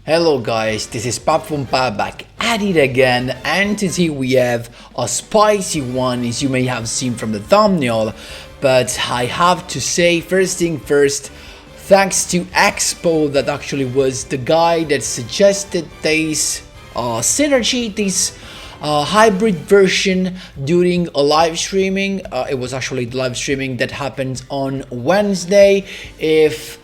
Hello guys, this is Pap from Pap back at it again, and today we have a spicy one, as you may have seen from the thumbnail. But I have to say, first thing first, thanks to Expo, that actually was the guy that suggested this synergy, this hybrid version during a live streaming. It was actually the live streaming that happened on Wednesday. If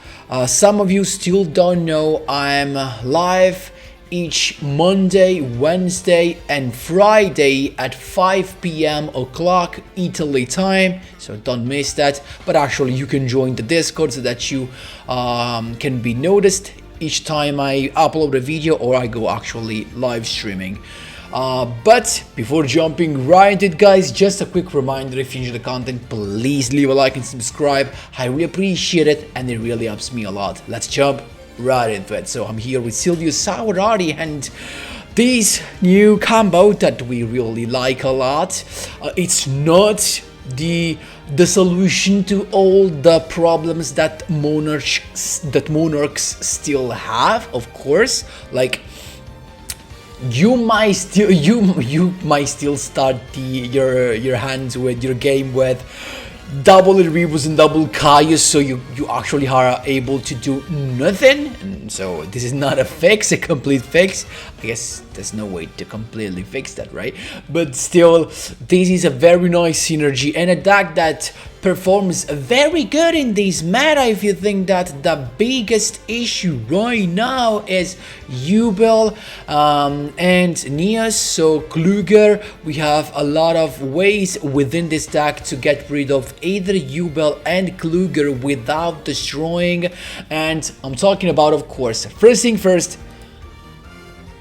some of you still don't know, I'm live each Monday, Wednesday and Friday at 5 p.m. o'clock Italy time, so don't miss that. But actually you can join the Discord so that you can be noticed each time I upload a video or I go actually live streaming. But before jumping right into it, guys, just a quick reminder: if you enjoy the content, please leave a like and subscribe. I really appreciate it and it really helps me a lot. Let's jump right into it. So I'm here with Silvio Saurari and this new combo that we really like a lot. It's not the solution to all the problems that monarchs still have, of course. Like, you might still start your hands with your game with double Erebus and double Caius, so you actually are able to do nothing. And so this is not a fix, a complete fix. I guess there's no way to completely fix that, right? But still, this is a very nice synergy and a deck that performs very good in this meta. If you think that the biggest issue right now is YUBEL and NEOS, so Kluger, we have a lot of ways within this deck to get rid of either YUBEL and Kluger without destroying. And I'm talking about, of course, first thing first,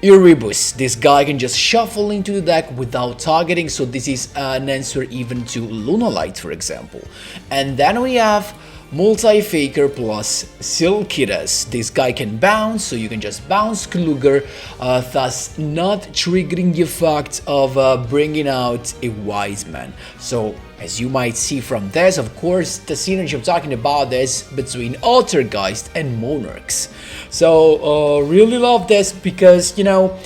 Erebus. This guy can just shuffle into the deck without targeting, so this is an answer even to Lunalight, for example. And then we have Multi-Faker plus Silkidas. This guy can bounce, so you can just bounce Kluger, thus not triggering the effect of bringing out a Wise Man. So as you might see from this, of course, the synergy I'm talking about is between ALTERGEIST and Monarchs. So really love this because, you know,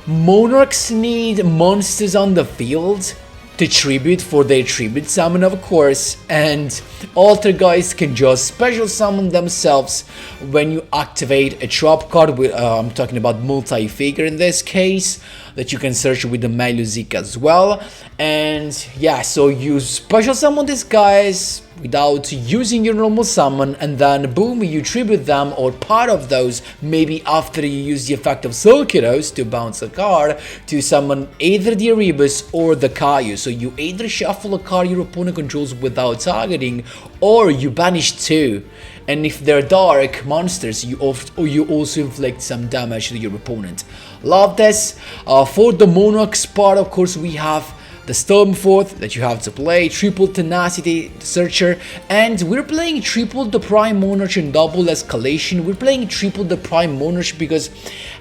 Monarchs need monsters on the field to tribute for their tribute summon, of course, and ALTERGEIST can just special summon themselves when you activate a drop card. With, I'm talking about Multi-Faker in this case, that you can search with the Meluzik as well. And yeah, so you special summon these guys without using your normal summon, and then boom, you tribute them, or part of those, maybe after you use the effect of Silkidos to bounce a card to summon either the Erebus or the Caius. So you either shuffle a card your opponent controls without targeting, or you banish two. And if they're dark monsters, you also inflict some damage to your opponent. Love this. For the Monarchs part, of course, we have the Stormforth that you have to play, triple Tenacity Searcher, and we're playing triple the Prime Monarch and double Escalation. We're playing triple the Prime Monarch because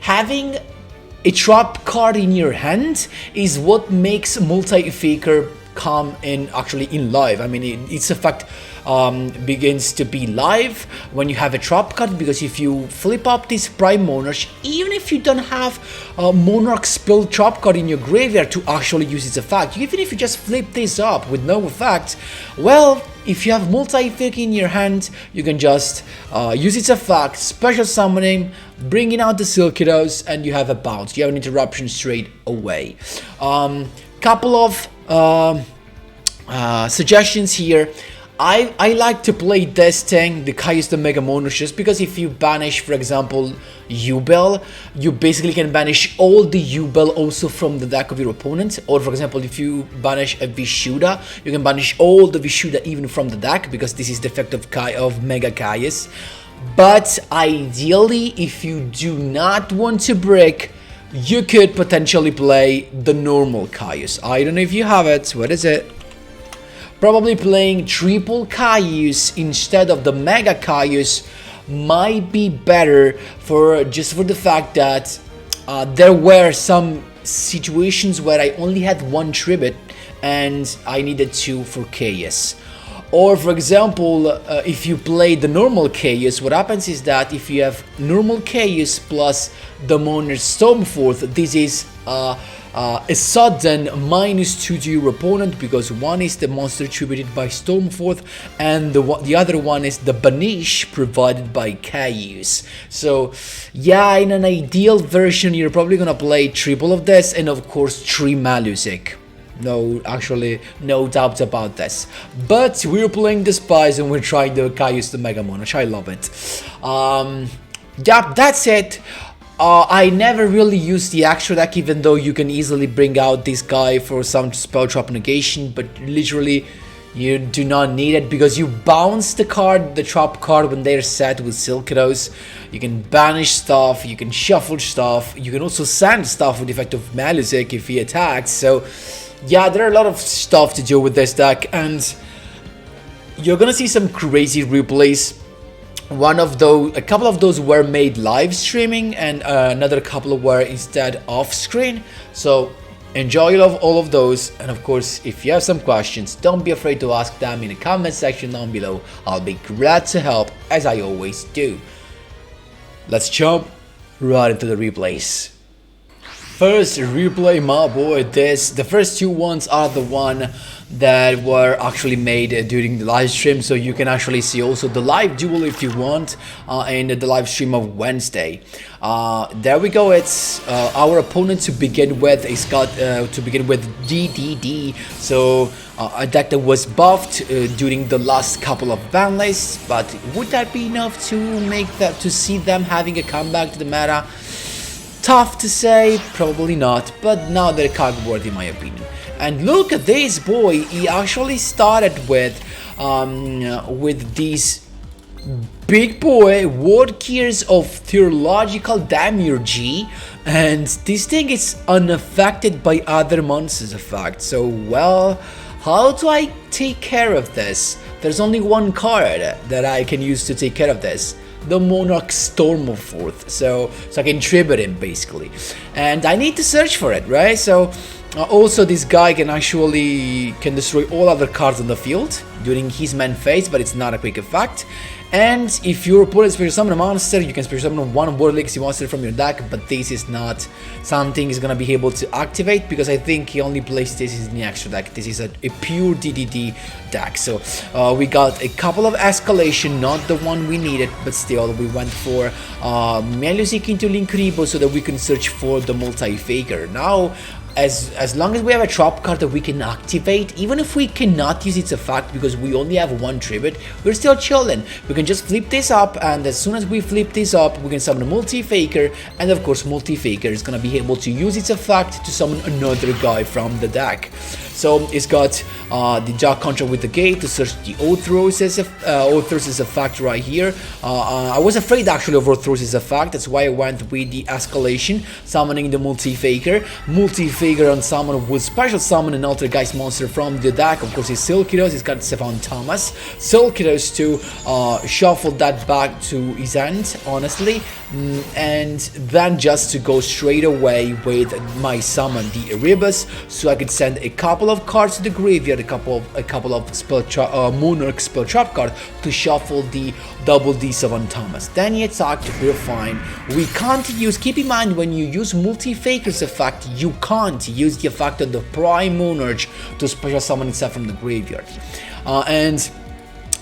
having a trap card in your hand is what makes Multi-Faker come in actually in live. I mean, its effect begins to be live when you have a trap card, because if you flip up this Prime Monarch, even if you don't have a Monarch spell trap card in your graveyard to actually use its effect, even if you just flip this up with no effect, well, if you have Multi-Faker in your hand, you can just use its effect, special summoning, bringing out the Silkidos, and you have a bounce. You have an interruption straight away. Couple of suggestions here. I like to play this thing, the Caius the Mega Monarch, just because if you banish, for example, YUBEL, you basically can banish all the YUBEL also from the deck of your opponent. Or for example, if you banish a Vishuda, you can banish all the Vishuda even from the deck, because this is the effect of Mega Caius. But ideally, if you do not want to brick, you could potentially play the normal Caius. I don't know if you have it. What is it? Probably playing triple Caius instead of the Mega Caius might be better, for the fact that there were some situations where I only had one tribute and I needed two for Caius. Or for example, if you play the normal chaos, what happens is that if you have normal chaos plus the Monarch Stormforth, this is a sudden -2 to your opponent, because one is the monster attributed by Stormforth and the other one is the banish provided by chaos. So yeah, in an ideal version you're probably gonna play triple of this, and of course 3 Malusic. No, actually, no doubt about this. But we're playing the Spies and we're trying to Chaos the Mega Monarch. I love it. Yeah, that's it. I never really used the extra deck, even though you can easily bring out this guy for some spell trap negation, but literally you do not need it, because you bounce the card, the trap card, when they're set with Silkidos. You can banish stuff, you can shuffle stuff, you can also send stuff with the effect of Malusic if he attacks. So yeah, there are a lot of stuff to do with this deck, and you're gonna see some crazy replays. A couple of those were made live streaming, and another couple were instead off screen. So enjoy all of those, and of course, if you have some questions, don't be afraid to ask them in the comment section down below. I'll be glad to help, as I always do. Let's jump right into the replays. First replay, my boy, the first 2 ones are the one that were actually made during the live stream, so you can actually see also the live duel if you want in the live stream of Wednesday. There we go. It's our opponent to begin with. He's got to begin with DDD, so a deck that was buffed during the last couple of ban lists. But would that be enough to see them having a comeback to the meta? Tough to say, probably not, but now they're cog-worthy in my opinion. And look at this boy, he actually started with these big boy Ward Gears of Theological Demiurgy, and this thing is unaffected by other monsters effect. So well, how do I take care of this? There's only one card that I can use to take care of this. The Monarch Stormforth, so I can tribute him basically, and I need to search for it, right? So also this guy can destroy all other cards on the field during his main phase, but it's not a quick effect. And if your opponent special summon a monster, you can special summon one War Legacy monster from your deck, but this is not something he's gonna be able to activate, because I think he only plays this in the extra deck. This is a pure DDD deck. So we got a couple of escalation, not the one we needed, but still we went for Malusic into Linkuriboh so that we can search for the multi-faker. Now, as long as we have a trap card that we can activate, even if we cannot use its effect because we only have 1 tribute, we're still chilling. We can just flip this up, and as soon as we flip this up, we can summon a multi-faker, and of course multi-faker is gonna be able to use its effect to summon another guy from the deck. So it's got the Jack contract with the gate to search the Orthros' effect right here. I was afraid actually of Orthros' effect, that's why I went with the escalation, summoning the multi-faker. Multi-faker on summon would special summon an Altergeist monster from the deck. Of course, it's Silkidos, it's got Stefan Thomas. Silkidos to shuffle that back to his end, honestly, and then just to go straight away with my summon, the Erebus, so I could send a couple of cards to the graveyard, a couple of Monarch spell trap card to shuffle the double D Stefan Thomas. Then he attacked, we're fine. We can't use, keep in mind, when you use multi-faker's effect, you can't use the effect of the Prime Monarch to special summon itself from the graveyard. And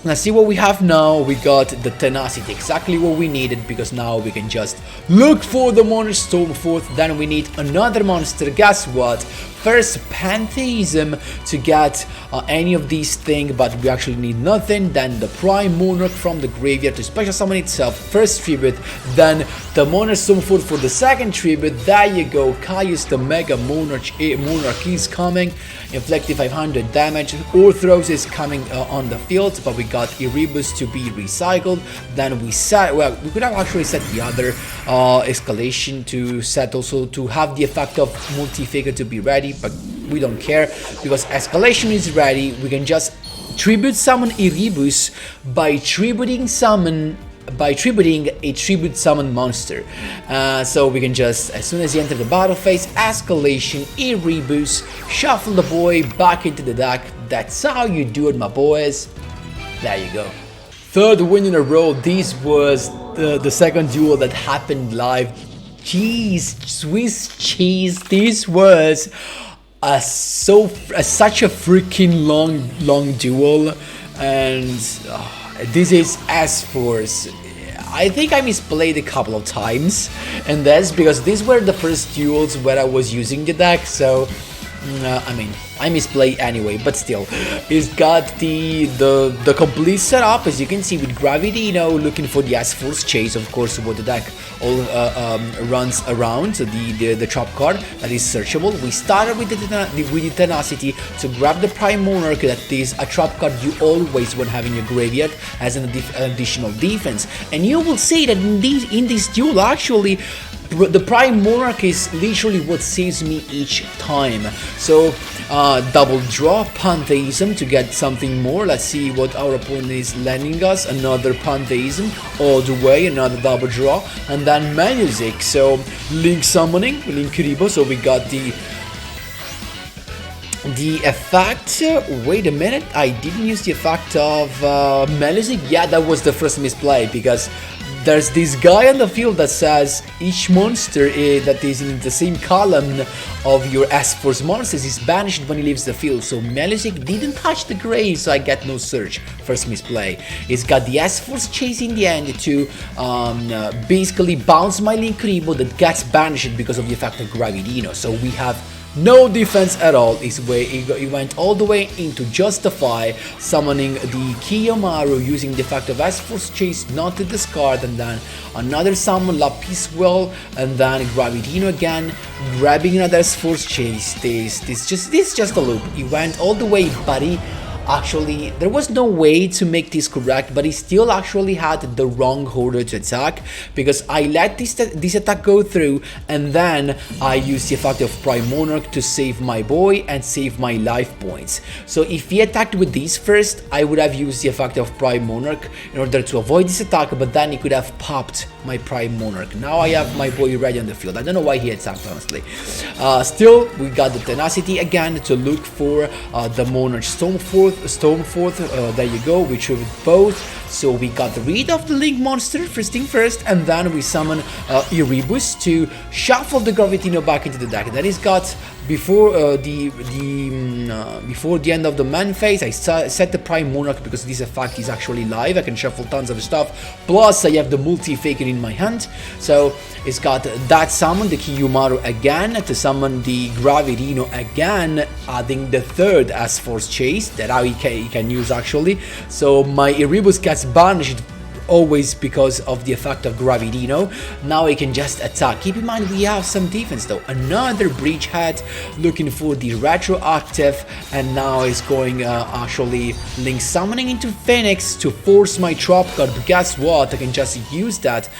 let's see what we have now. We got the Tenacity, exactly what we needed, because now we can just look for the Monarch Stormforth. Then we need another monster. Guess what? First Pantheism to get any of these things, but we actually need nothing. Then the Prime Monarch from the graveyard to special summon itself, first tribute. Then the Monarch Stormforth for the second tribute. There you go. Caius the Mega Monarch is coming, inflicting 500 damage. Orthros is coming on the field, but we got Erebus to be recycled. Then we set, well, we could have actually set the other escalation to set also to have the effect of multi-figure to be ready, but we don't care because escalation is ready. We can just tribute summon Erebus by tributing a tribute summon monster. So we can just, as soon as you enter the battle phase, escalation, Erebus, shuffle the boy back into the deck. That's how you do it, my boys. There you go. Third win in a row. This was the second duel that happened live. Jeez, Swiss cheese. This was such a freaking long duel, and this is S-Force. I think I misplayed a couple of times, and that's because these were the first duels where I was using the deck, so I mean, I misplay anyway, but still, it's got the complete setup, as you can see, with Gravitino looking for the S-Force chase, of course, what the deck all runs around, so the trap card that is searchable. We started with the Tenacity to grab the Prime Monarch, that is a trap card you always want to have in your graveyard as an additional defense, and you will see that in this duel, actually, the Prime Monarch is literally what saves me each time. So double draw, Pantheism to get something more. Let's see what our opponent is lending us. Another Pantheism all the way, another double draw, and then Music. So Link Summoning, Link Kuribo. So we got the effect. Wait a minute, I didn't use the effect of Music. Yeah, that was the first misplay, because there's this guy on the field that says each monster that is in the same column of your S-Force monsters is banished when he leaves the field. So Melusic didn't touch the grave, so I get no search. First misplay. It's got the S-Force chase in the end to basically bounce my Link Kuribo that gets banished because of the effect of Gravitino. So we have no defense at all. He went all the way into Justify, summoning the Kiyomaru using the effect of S-Force Chase not to discard, and then another summon Lapis Well, and then Gravitino again, grabbing another S-Force Chase. This is just a loop. He went all the way, buddy. Actually, there was no way to make this correct, but he still actually had the wrong order to attack, because I let this attack go through, and then I used the effect of Prime Monarch to save my boy and save my life points. So if he attacked with this first, I would have used the effect of Prime Monarch in order to avoid this attack, but then he could have popped my Prime Monarch. Now I have my boy ready on the field. I don't know why he attacked, honestly. Still, we got the Tenacity again to look for the Monarch Stormforth, there you go, we tried both. So we got rid of the Link monster first thing first, and then we summon Erebus to shuffle the Gravitino back into the deck. That is got before before the end of the man phase. I set the Prime Monarch because this effect is actually live. I can shuffle tons of stuff. Plus I have the multi-faker in my hand. So it's got that summon, the Kiyomaru again, to summon the Gravitino again, adding the third S-Force Chase that he can use actually. So my Erebus gets banished always because of the effect of Gravitino. Now he can just attack. Keep in mind we have some defense though. Another Breachhead looking for the retroactive, and now he's going actually Link Summoning into Phoenix to force my trap card. But guess what? I can just use that,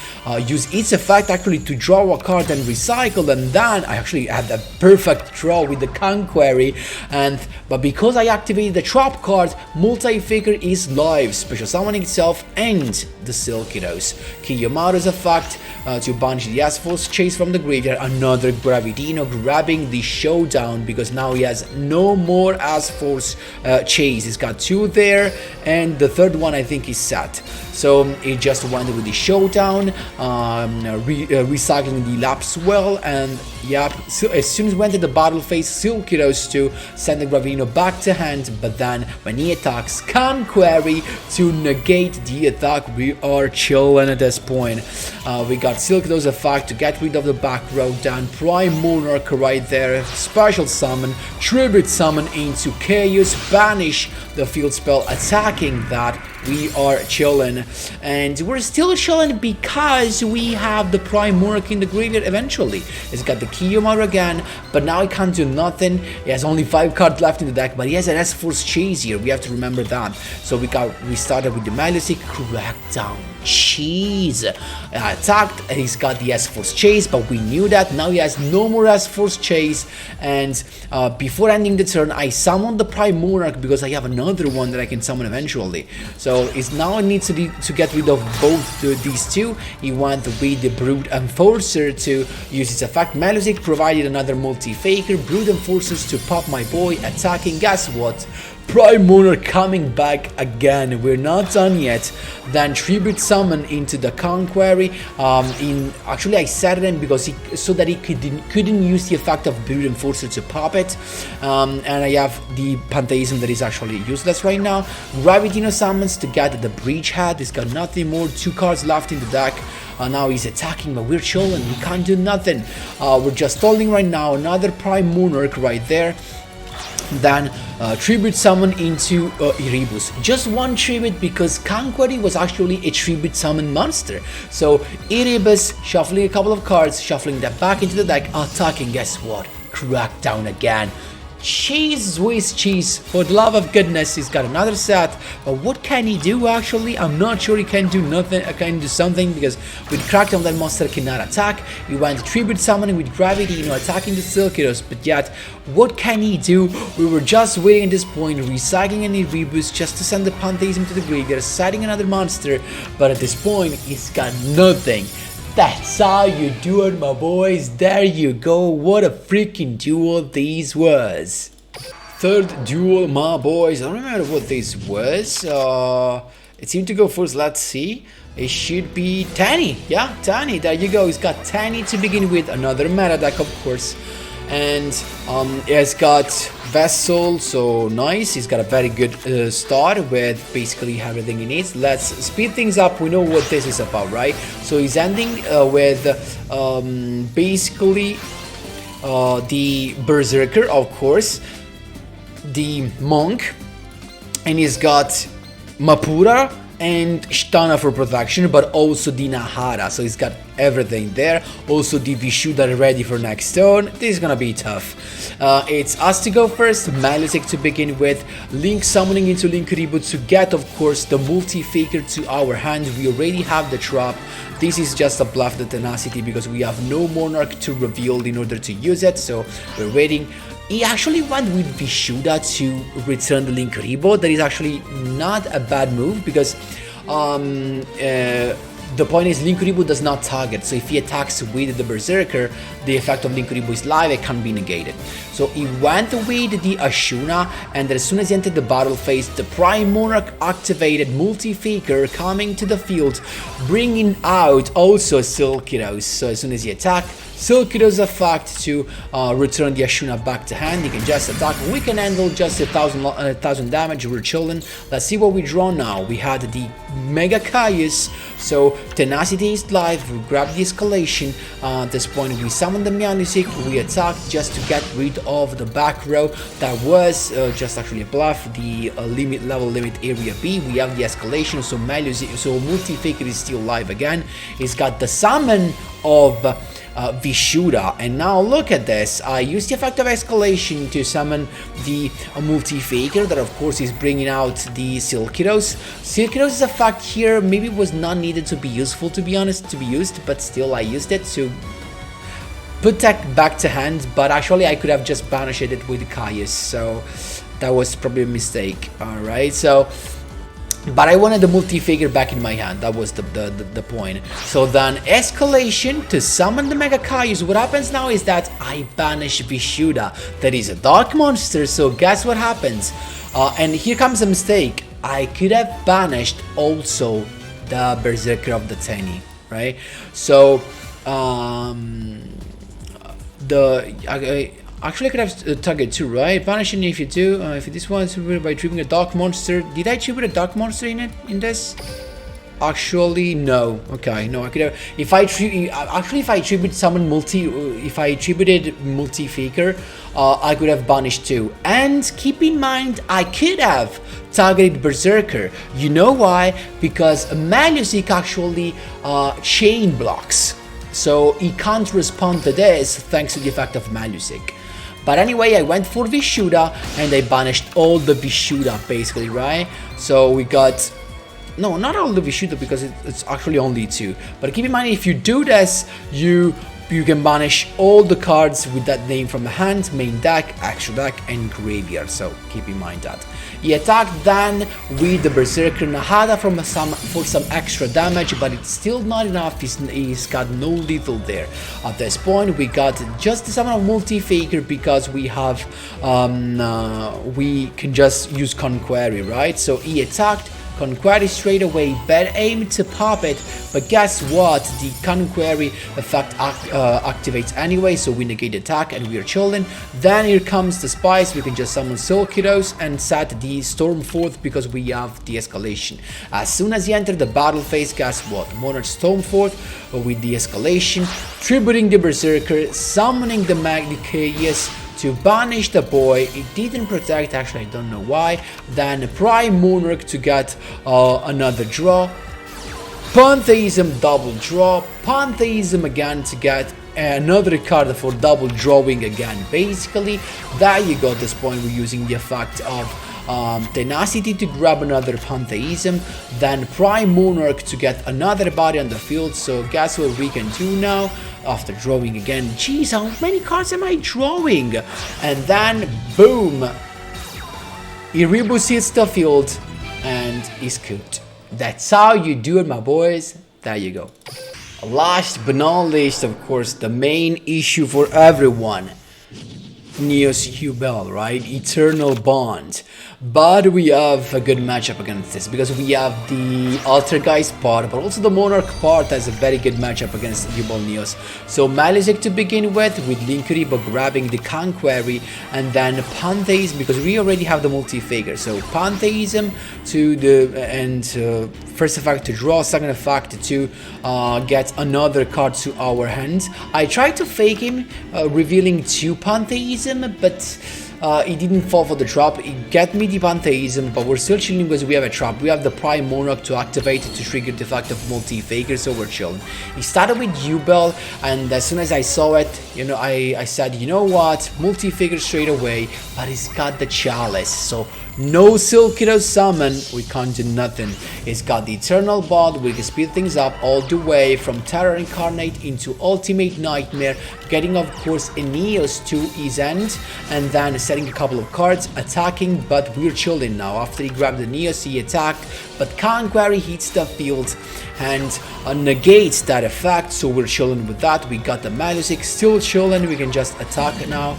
use its effect actually to draw a card and recycle, and then I actually had a perfect draw with the Conqueror, but because I activated the trap card, Multi-Faker is live, special summoning itself, and the Silkidos. Kiyomaru's effect to banish the S-Force Chase from the graveyard. Another Gravitino grabbing the Showdown, because now he has no more S-Force Chase. He's got two there, and the third one I think is set. So he just went with the Showdown, recycling the Lapis Well, and yep, so as soon as we enter the battle phase, Silkidos to send the Gravitino back to hand, but then when he attacks, Conqueror to negate the attack. We are chilling at this point. We got Silkidos effect to get rid of the back row, down Prime Monarch right there, special summon, tribute summon into Chaos, banish the field spell, attacking that. We are chilling, and we're still chilling because we have the Prime Monarch in the graveyard eventually. It's got the Kiyomaru again, but now he can't do nothing. He has only 5 cards left in the deck, but he has an S-Force Chase here. We have to remember that. So we started with the Melusic, Crackdown, Cheese. Attacked, and he's got the S-Force Chase, but we knew that. Now he has no more S-Force Chase, and before ending the turn, I summoned the Prime Monarch because I have another one that I can summon eventually. So it now needs to get rid of both these two. He went with the Brood Enforcer to use its effect. Melusic provided another multi-faker, Brood Enforcers to pop my boy, attacking. Guess what? Prime Monarch coming back again. We're not done yet. Then Tribute Summon into the Conqueror. Actually I set it in because so that he couldn't use the effect of Brute Enforcer to pop it. And I have the Pantheism that is actually useless right now. Gravitino summons to get the Breach Head. He's got nothing more. 2 cards left in the deck. Now he's attacking, but we're chilling. We can't do nothing. We're just holding right now. Another Prime Monarch right there. Then Tribute Summon into Erebus. Just one tribute because Conqueror was actually a Tribute Summon monster. So Erebus shuffling a couple of cards, shuffling that back into the deck, attacking. Guess what? Crackdown again. Cheese, Swiss cheese, for the love of goodness. He's got another set, but what can he do actually? I'm not sure. He can do nothing. I can do something because with Crackdown that monster cannot attack. He went Tribute Summoning with Gravity, you know, attacking the Silkiros, but yet what can he do? We were just waiting at this point, recycling any Erebus just to send the Pantheism to the graveyard, setting another monster, but at this point he's got nothing. That's how you do it, my boys. There you go. What a freaking duel this was. Third duel, my boys. I don't remember what this was. It seemed to go first. Let's see. It should be Tanny. Yeah, Tanny. There you go. He's got Tanny to begin with. Another meta deck, of course. And he's got Vessel, so nice. He's got a very good start with basically everything he needs. Let's speed things up. We know what this is about, right? So he's ending with basically the Berserker, of course, the Monk, and he's got Mapura and Shtana for protection, but also the Nahara, so he's got everything there. Also the Vishuddha ready for next turn. This is gonna be tough. It's us to go first. Malusik to begin with. Link summoning into Link Reboot to get, of course, the Multi-Faker to our hand. We already have the trap. This is just a bluff, the Tenacity, because we have no Monarch to reveal in order to use it, so we're waiting. He actually went with Vishuddha to return the Link Reboot. That is actually not a bad move because the point is Link Reboot does not target, so if he attacks with the Berserker, the effect of Link Reboot is live, it can be negated. So he went with the Ashuna, and as soon as he entered the battle phase, the Prime Monarch activated Multi-Faker coming to the field, bringing out also Silkiros. So as soon as he attacked, Silkiros effect to return the Ashuna back to hand. He can just attack. We can handle just 1,000 damage. We're chilling. Let's see what we draw now. We had the Mega Caius, so Tenacity is live. We grab the escalation. At this point, we summon the Malusik. We attack just to get rid of the back row. That was just actually a bluff. The level limit area B. We have the escalation, so Malusik, so Multi-Faker is still live again. He's got the summon of Vishuddha, and now look at this. I used the effect of escalation to summon the Multi-Faker that of course is bringing out the Silkiros. Silkiros' effect here maybe was not needed to be useful, to be honest, to be used, but still I used it to put tech back to hand, but actually I could have just banished it with Caius, so that was probably a mistake. Alright, so but I wanted the Multi-Faker back in my hand. That was the point. So then escalation to summon the Mega Caius. What happens now is that I banish Vishuddha. That is a dark monster, so guess what happens? And here comes a mistake. I could have banished also the Berserker of the Tanny, right? So actually I could have target too, right? Banishing if you do, if this one is by triggering a dark monster. Did I tribute a dark monster in it, in this? Actually, no. Okay, no, I could have, if I tribute summon if I tributed Multi-Faker, I could have banished too. And keep in mind, I could have targeted Berserker. You know why? Because Malusik actually chain blocks. So he can't respond to this thanks to the effect of Malusik. But anyway, I went for Vishuddha and I banished all the Vishuddha basically, right? So we got, no, not all the Vishuddha because it's actually only 2. But keep in mind, if you do this, you You can banish all the cards with that name from the hand, main deck, extra deck, and graveyard, so keep in mind that. He attacked then with the Berserker Nahada for some extra damage, but it's still not enough. He's got no lethal there. At this point, we got just the summon of Multi-Faker because we have we can just use Conquery, right? So he attacked. Conquery straight away, bad aim to pop it, but guess what? The Conquery effect activates anyway, so we negate the attack and we are chilling. Then here comes the Spice, we can just summon Soul Kiddos and set the Storm Forth because we have the escalation. As soon as you enter the battle phase, guess what? Monarch Storm Forth with the escalation, tributing the Berserker, summoning the Chaos to banish the boy. It didn't protect, actually I don't know why. Then Prime Monarch to get another draw. Pantheism double draw. Pantheism again to get another card for double drawing again. Basically, there you go. At this point we're using the effect of Tenacity to grab another Pantheism, then Prime Monarch to get another body on the field. So guess what we can do now after drawing again? Jeez, how many cards am I drawing? And then boom, Erebus hits the field and is cooked. That's how you do it, my boys. There you go. Last but not least, of course, the main issue for everyone, NEOS YUBEL, right? Eternal Bond. But we have a good matchup against this because we have the Altergeist part, but also the Monarch part has a very good matchup against YUBEL NEOS. So Malizic to begin with Linkuriboh grabbing the Conquery, and then Pantheism because we already have the Multi-Faker. So Pantheism to the first effect to draw, second effect to get another card to our hand. I tried to fake him revealing 2 Pantheism, but he didn't fall for the trap. He get me the Pantheism, but we're still chilling because we have a trap. We have the Prime Monarch to activate to trigger the effect of Multi-Faker, so we're chilling. He started with YUBEL, and as soon as I saw it, you know, I said, you know what, Multi-Faker straight away, but he's got the Chalice, so no Silk Kiddo summon, we can't do nothing. It's got the Eternal Bond, we can speed things up all the way from Terror Incarnate into Ultimate Nightmare, getting of course a NEOS to his end, and then setting a couple of cards, attacking, but we're chilling now. After he grabbed the NEOS, he attacked, but Conquery hits the field and negates that effect, so we're chilling with that. We got the Malizic, still chilling, we can just attack now.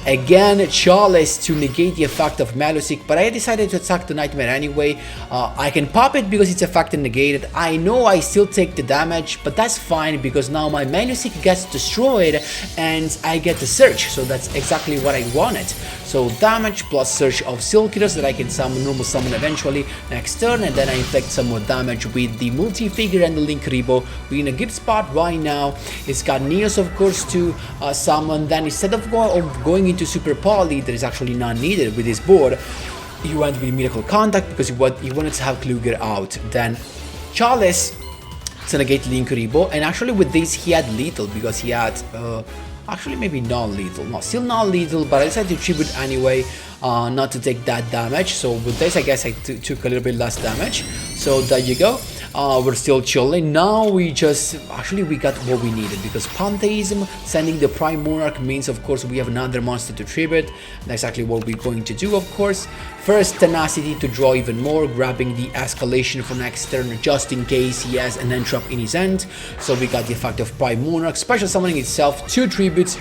Again, Chalice to negate the effect of Malizic, but I decided to attack the Nightmare anyway. I can pop it because it's effect negated. I know I still take the damage, but that's fine because now my Malizic gets destroyed and I get the Search, so that's exactly what I wanted. So damage plus Search of Silk Kiddos that I can summon, normal summon eventually next turn, and then I inflict some more damage with the Multi-Figure and the Linkuriboh. We're in a good spot right now. It's got NEOS of course to summon, then instead of going into Super Poly, that is actually not needed with this board, he went with Miracle Contact because he wanted to have Kluger out. Then Chalice to negate Linkuriboh, and actually with this he had lethal because he had actually maybe non-lethal, no, still not lethal, but I decided to tribute anyway, not to take that damage. So with this I guess I took a little bit less damage, so there you go. We're still chilling. Now we got what we needed because Pantheism sending the Prime Monarch means of course we have another monster to tribute. That's exactly what we're going to do of course. First, Tenacity to draw even more, grabbing the Escalation for next turn just in case he has an Entrap in his end. So we got the effect of Prime Monarch, special summoning itself, 2 tributes,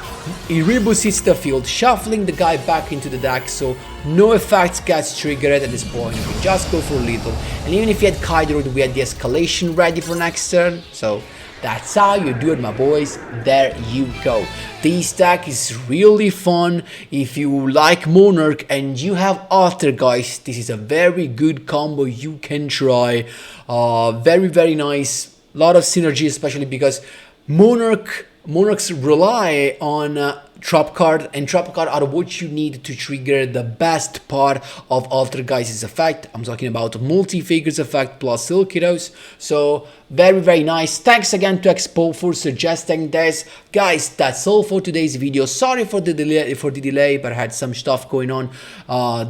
Erebus hits the field, shuffling the guy back into the deck, so no effects gets triggered at this point. We just go for lethal, and even if he had Kaido, we had the Escalation ready for next turn, so that's how you do it, my boys. There you go. This deck is really fun. If you like Monarch and you have Altergeist, this is a very good combo you can try. Very nice. A lot of synergy, especially because Monarchs rely on trap card, and trap card are what you need to trigger the best part of Altergeist's effect. I'm talking about Multi-Figures effect plus Silk Kiddos. So very nice. Thanks again to Expo for suggesting this. Guys, that's all for today's video. Sorry for the delay, but I had some stuff going on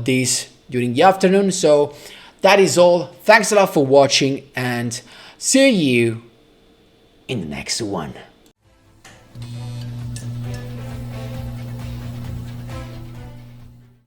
during the afternoon. So that is all. Thanks a lot for watching, and see you in the next one.